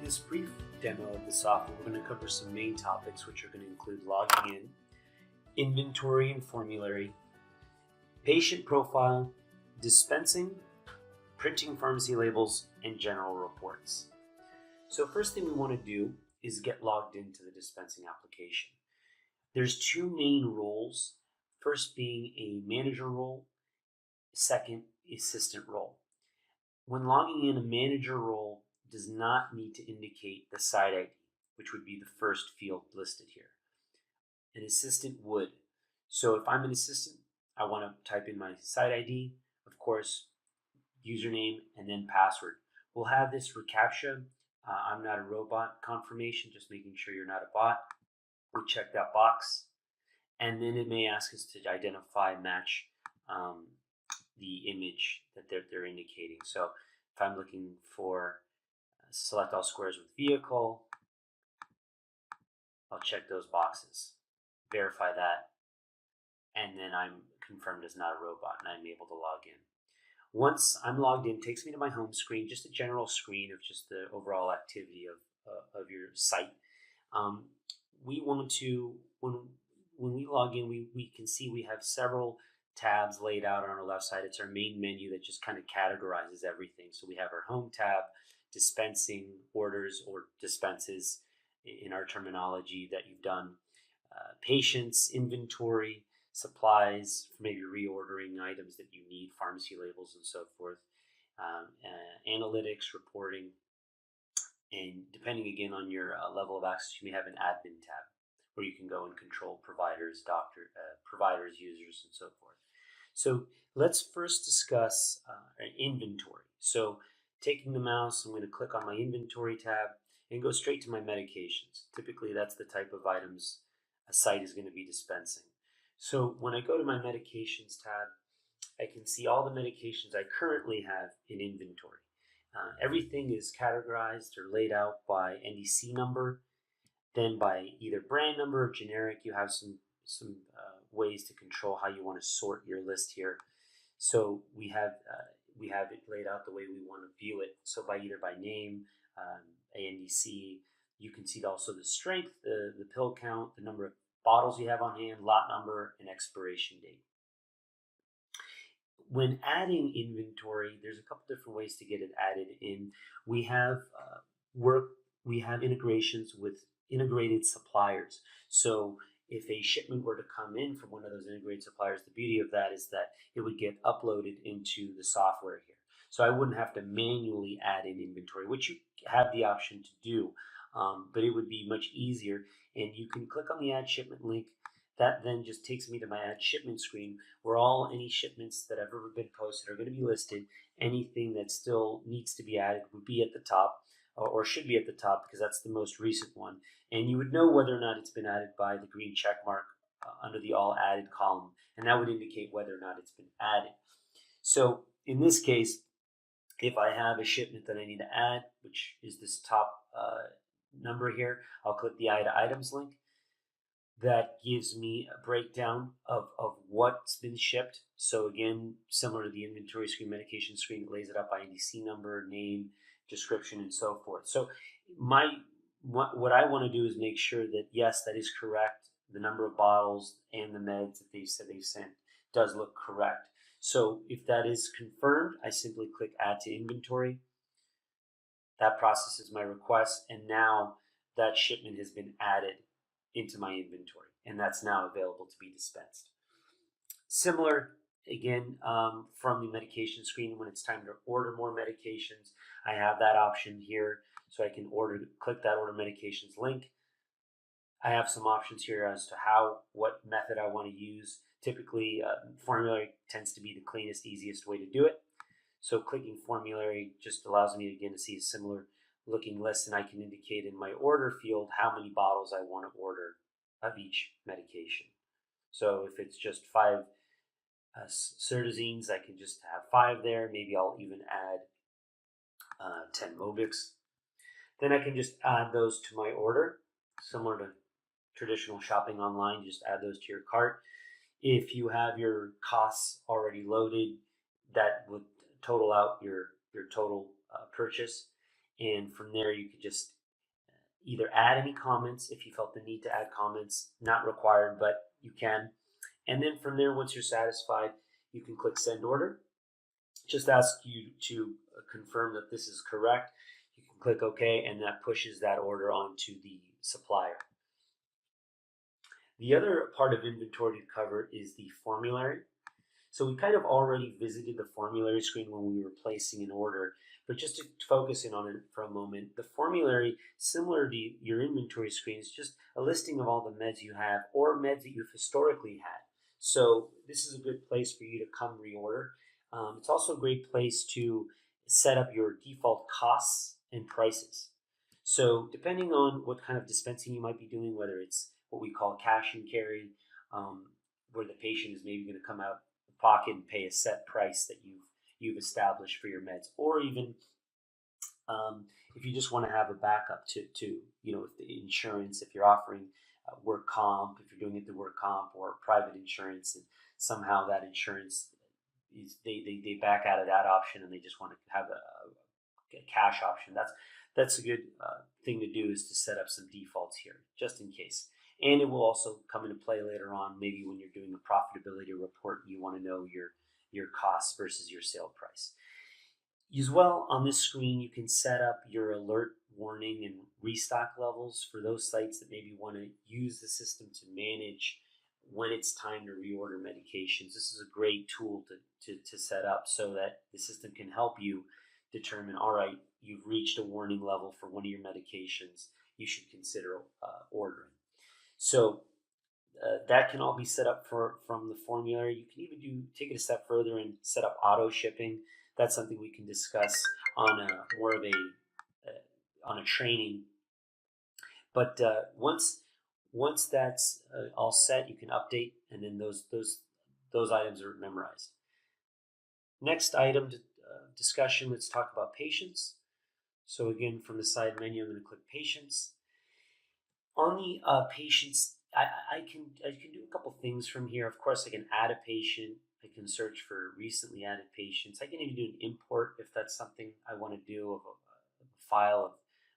this brief demo of the software, we're going to cover some main topics, which are going to include logging in, inventory and formulary, patient profile, dispensing, printing pharmacy labels, and general reports. So first thing we want to do is get logged into the dispensing application. There's two main roles, first being a manager role, second, assistant role. When logging in, a manager role does not need to indicate the site ID, which would be the first field listed here. An assistant would. So if I'm an assistant, I want to type in my site ID, of course, username, and then password. We'll have this reCAPTCHA, I'm not a robot confirmation, just making sure you're not a bot. We check that box, and then it may ask us to identify, match the image that they're indicating. So if I'm looking for select all squares with vehicle, I'll check those boxes, verify that, and then I'm confirmed as not a robot, and I'm able to log in. Once I'm logged in, it takes me to my home screen, just a general screen of just the overall activity of your site. We want to, when we log in, we can see we have several tabs laid out on our left side. It's our main menu that just kind of categorizes everything. So we have our home tab, dispensing, orders or dispenses in our terminology that you've done, patients, inventory, supplies, maybe reordering items that you need, pharmacy labels and so forth, analytics, reporting, and depending again on your level of access, you may have an admin tab where you can go and control providers, providers, users, and so forth. So let's first discuss inventory. So taking the mouse, I'm going to click on my inventory tab and go straight to my medications. Typically that's the type of items a site is going to be dispensing. So when I go to my medications tab, I can see all the medications I currently have in inventory. Everything is categorized or laid out by NDC number, then by either brand number or generic. You have some ways to control how you want to sort your list here. So we have it laid out the way we want to view it. So either by name, ANDC, you can see also the strength, the pill count, the number of bottles you have on hand, lot number, and expiration date. When adding inventory, there's a couple different ways to get it added in. We have integrations with integrated suppliers. So if a shipment were to come in from one of those integrated suppliers, the beauty of that is that it would get uploaded into the software here. So I wouldn't have to manually add in inventory, which you have the option to do, but it would be much easier. And you can click on the Add Shipment link. That then just takes me to my Add Shipment screen, where any shipments that have ever been posted are going to be listed. Anything that still needs to be added would be at the top, or should be at the top, because that's the most recent one. And you would know whether or not it's been added by the green check mark under the All Added column, and that would indicate whether or not it's been added. So in this case, if I have a shipment that I need to add, which is this top number here, I'll click the Add Items link. That gives me a breakdown of what's been shipped. So again, similar to the inventory screen, medication screen, it lays it up by NDC number, name, description, and so forth. So what I want to do is make sure that, yes, that is correct. The number of bottles and the meds that they've said they've sent does look correct. So if that is confirmed, I simply click Add to Inventory. That processes my request, and now that shipment has been added into my inventory, and that's now available to be dispensed. Similar, again, from the medication screen, when it's time to order more medications, I have that option here, so I can click that order medications link. I have some options here as to what method I want to use. Typically, formulary tends to be the cleanest, easiest way to do it. So clicking formulary just allows me again to see a similar looking list, and I can indicate in my order field how many bottles I want to order of each medication. So if it's just 5 Cerdazines, I can just have 5 there. Maybe I'll even add 10 Mobics. Then I can just add those to my order, similar to traditional shopping online. Just add those to your cart. If you have your costs already loaded, that would total out your total purchase. And from there, you could just either add any comments if you felt the need to add comments, not required, but you can. And then from there, once you're satisfied, you can click Send Order. Just ask you to confirm that this is correct. You can click OK, and that pushes that order onto the supplier. The other part of inventory to cover is the formulary. So we kind of already visited the formulary screen when we were placing an order, but just to focus in on it for a moment, the formulary, similar to your inventory screen, is just a listing of all the meds you have or meds that you've historically had. So this is a good place for you to come reorder. It's also a great place to set up your default costs and prices. So depending on what kind of dispensing you might be doing, whether it's what we call cash and carry, where the patient is maybe going to come out of pocket and pay a set price that you've established for your meds, or even if you just want to have a backup to with the insurance, if you're offering work comp, if you're doing it through work comp or private insurance, and somehow that insurance is they back out of that option and they just want to have a cash option. That's a good thing to do, is to set up some defaults here just in case. And it will also come into play later on, maybe when you're doing a profitability report, you want to know your costs versus your sale price. As well, on this screen, you can set up your alert, warning, and restock levels for those sites that maybe want to use the system to manage when it's time to reorder medications. This is a great tool to set up so that the system can help you determine, all right, you've reached a warning level for one of your medications, you should consider ordering. So that can all be set up from the formulary. You can even take it a step further and set up auto shipping. That's something we can discuss on more of on a training. But once that's all set, you can update, and then those items are memorized. Next item discussion. Let's talk about patients. So again, from the side menu, I'm going to click Patients. On the patients, I can do a couple things from here. Of course, I can add a patient. I can search for recently added patients. I can even do an import if that's something I want to do, of a file of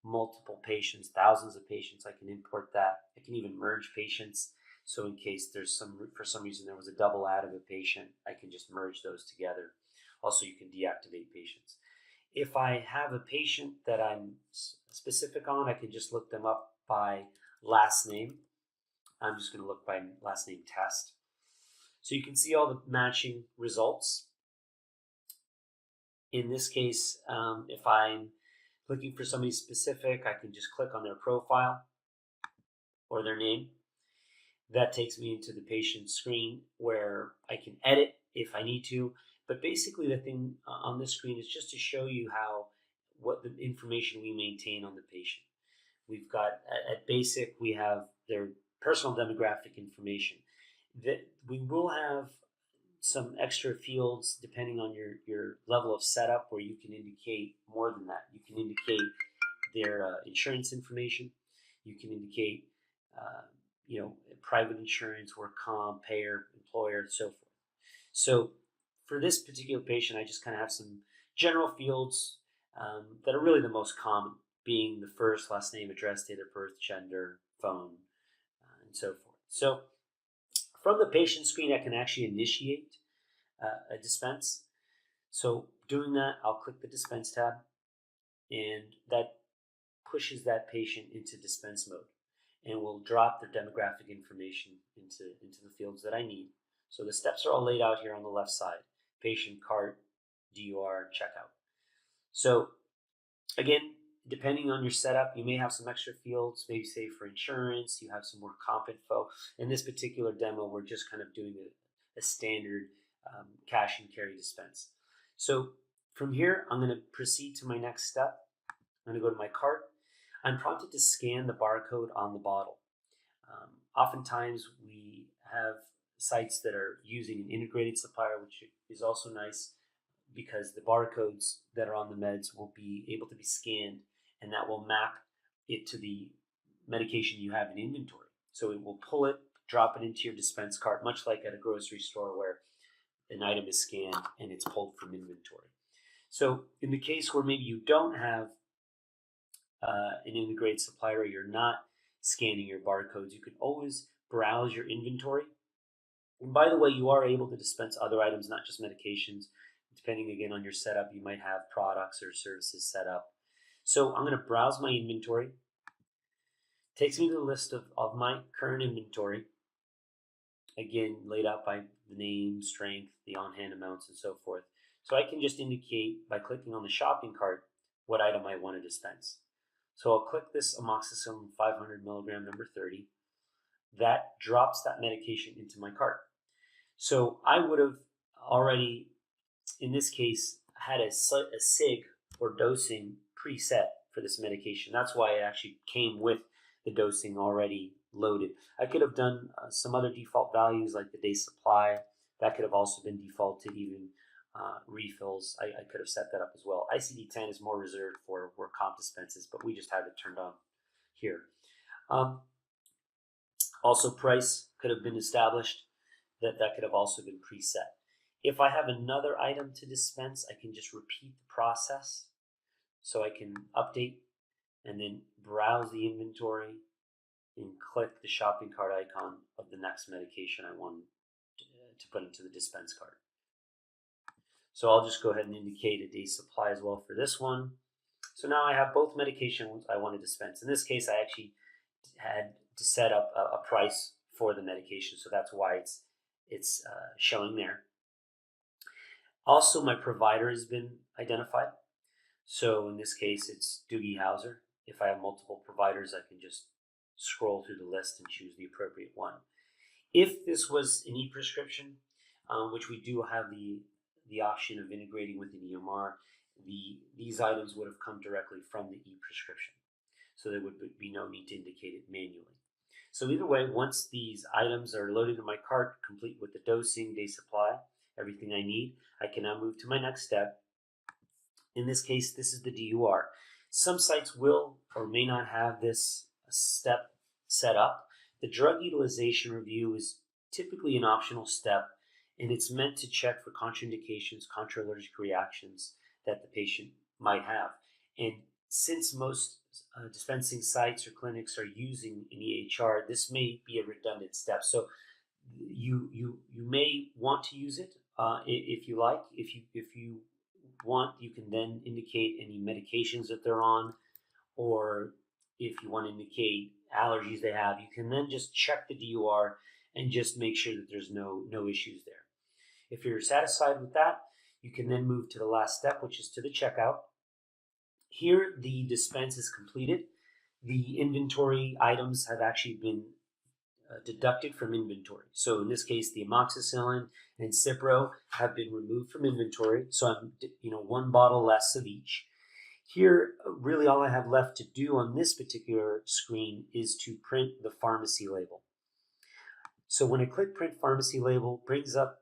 multiple patients, thousands of patients. I can import that. I can even merge patients. So in case for some reason there was a double add of a patient, I can just merge those together. Also, you can deactivate patients. If I have a patient that I'm specific on, I can just look them up by last name. I'm just going to look by last name test. So you can see all the matching results. In this case, if I'm looking for somebody specific, I can just click on their profile or their name. That takes me into the patient screen where I can edit if I need to. But basically the thing on this screen is just to show you what the information we maintain on the patient. We've got, at basic, we have their personal demographic information. That we will have some extra fields depending on your level of setup, where you can indicate more than that. You can indicate their insurance information. You can indicate private insurance, work comp, payer, employer, and so forth. So for this particular patient, I just kind of have some general fields that are really the most common, being the first, last name, address, date of birth, gender, phone, and so forth. So from the patient screen, I can actually initiate a dispense. So doing that, I'll click the dispense tab, and that pushes that patient into dispense mode, and will drop their demographic information into the fields that I need. So the steps are all laid out here on the left side: patient, cart, DUR, checkout. So again, depending on your setup, you may have some extra fields, maybe say for insurance, you have some more comp info. In this particular demo, we're just kind of doing a standard cash and carry dispense. So from here, I'm going to proceed to my next step. I'm going to go to my cart. I'm prompted to scan the barcode on the bottle. Oftentimes, we have sites that are using an integrated supplier, which is also nice because the barcodes that are on the meds will be able to be scanned, and that will map it to the medication you have in inventory. So it will pull it, drop it into your dispense cart, much like at a grocery store where an item is scanned and it's pulled from inventory. So in the case where maybe you don't have an integrated supplier, you're not scanning your barcodes, you can always browse your inventory. And by the way, you are able to dispense other items, not just medications. Depending again on your setup, you might have products or services set up. So I'm going to browse my inventory. Takes me to the list of my current inventory, again laid out by the name, strength, the on-hand amounts, and so forth. So I can just indicate by clicking on the shopping cart what item I want to dispense. So I'll click this amoxicillin 500 milligram number 30. That drops that medication into my cart. So I would have already, in this case, had a SIG or dosing preset for this medication. That's why it actually came with the dosing already loaded. I could have done some other default values like the day supply. That could have also been defaulted, even refills. I could have set that up as well. ICD-10 is more reserved for work comp dispenses, but we just have it turned on here. Also, price could have been established. That could have also been preset. If I have another item to dispense, I can just repeat the process. So I can update and then browse the inventory and click the shopping cart icon of the next medication I want to put into the dispense cart. So I'll just go ahead and indicate a day's supply as well for this one. So now I have both medications I want to dispense. In this case, I actually had to set up a price for the medication, so that's why it's showing there. Also, my provider has been identified. So in this case, it's Doogie Howser. If I have multiple providers, I can just scroll through the list and choose the appropriate one. If this was an e-prescription, which we do have the option of integrating with an EMR, these items would have come directly from the e-prescription. So there would be no need to indicate it manually. So either way, once these items are loaded in my cart, complete with the dosing, day supply, everything I need, I can now move to my next step. In this case, this is the DUR. Some sites will or may not have this step set up. The drug utilization review is typically an optional step, and it's meant to check for contraindications, contraallergic reactions that the patient might have. And since most dispensing sites or clinics are using an EHR, this may be a redundant step. So you may want to use it if you like. If you want, you can then indicate any medications that they're on, or if you want to indicate allergies they have, you can then just check the DUR and just make sure that there's no issues there. If you're satisfied with that, you can then move to the last step, which is to the checkout. Here, the dispense is completed. The inventory items have actually been deducted from inventory. So in this case, the amoxicillin and Cipro have been removed from inventory. So I'm, one bottle less of each. Here, really all I have left to do on this particular screen is to print the pharmacy label. So when I click print pharmacy label, it brings up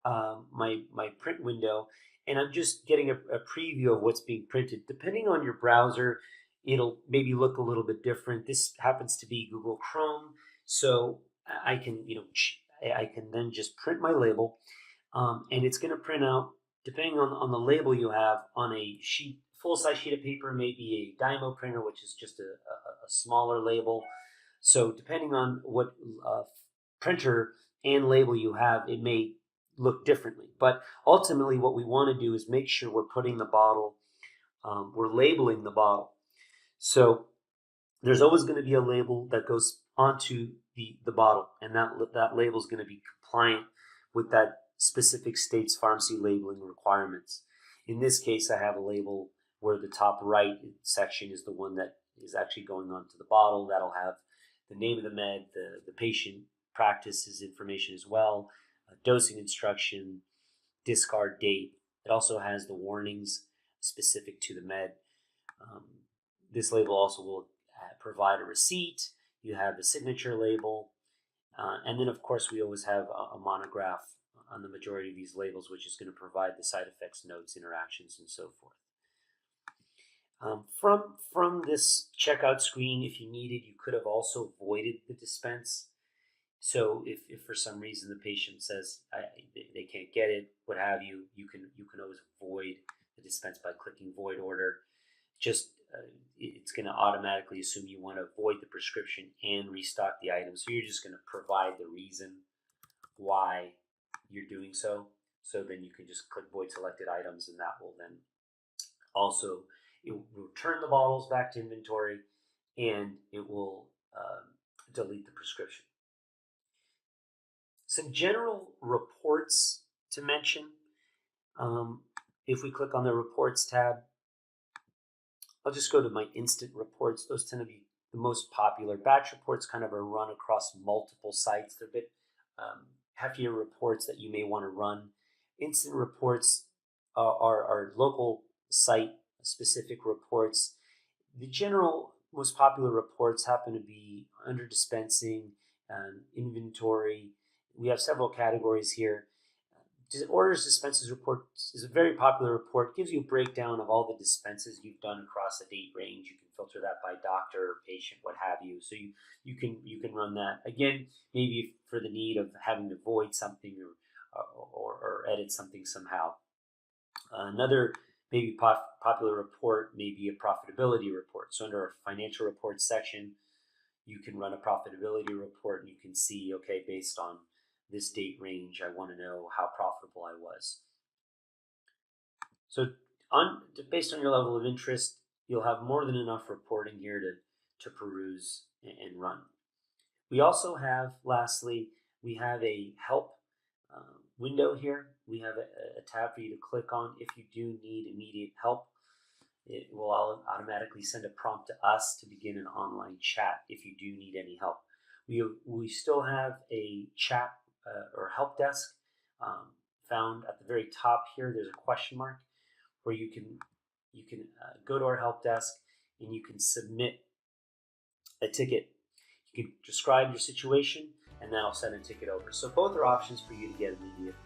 my print window, and I'm just getting a preview of what's being printed. Depending on your browser, it'll maybe look a little bit different. This happens to be Google Chrome, so I can I can then just print my label, and it's going to print out, depending on the label you have on a sheet, full-size sheet of paper, maybe a Dymo printer, which is just a smaller label. So depending on what printer and label you have, it may look differently. But ultimately, what we want to do is make sure we're putting the bottle, we're labeling the bottle. So there's always going to be a label that goes onto the bottle, and that label is going to be compliant with that specific state's pharmacy labeling requirements. In this case, I have a label where the top right section is the one that is actually going onto the bottle. That'll have the name of the med, the patient practices information as well, dosing instruction, discard date. It also has the warnings specific to the med. This label also will provide a receipt. You have the signature label. And then, of course, we always have a monograph on the majority of these labels, which is going to provide the side effects, notes, interactions, and so forth. From this checkout screen, if you needed, you could have also voided the dispense. So if for some reason the patient says they can't get it, what have you, you can always void the dispense by clicking void order. Just it's going to automatically assume you want to void the prescription and restock the item. So you're just going to provide the reason why you're doing so. So then you can just click void selected items, and that will then also, it will return the bottles back to inventory, and it will delete the prescription. Some general reports to mention. If we click on the reports tab, I'll just go to my instant reports. Those tend to be the most popular. Batch reports kind of are run across multiple sites. They're a bit heftier reports that you may want to run. Instant reports are local site specific reports. The general most popular reports happen to be under dispensing, inventory. We have several categories here. Orders dispenses report is a very popular report. It gives you a breakdown of all the dispenses you've done across a date range. You can filter that by doctor, patient, what have you. So you can run that again, maybe for the need of having to void something or edit something somehow. Another maybe popular report may be a profitability report. So under our financial reports section, you can run a profitability report, and you can see, okay, based on this date range, I want to know how profitable I was. So based on your level of interest, you'll have more than enough reporting here to peruse and run. We also have, lastly, we have a help window here. We have a tab for you to click on if you do need immediate help. It will automatically send a prompt to us to begin an online chat if you do need any help. We still have a chat or help desk found at the very top here. There's a question mark where you can go to our help desk and you can submit a ticket. You can describe your situation, and that'll send a ticket over. So both are options for you to get immediate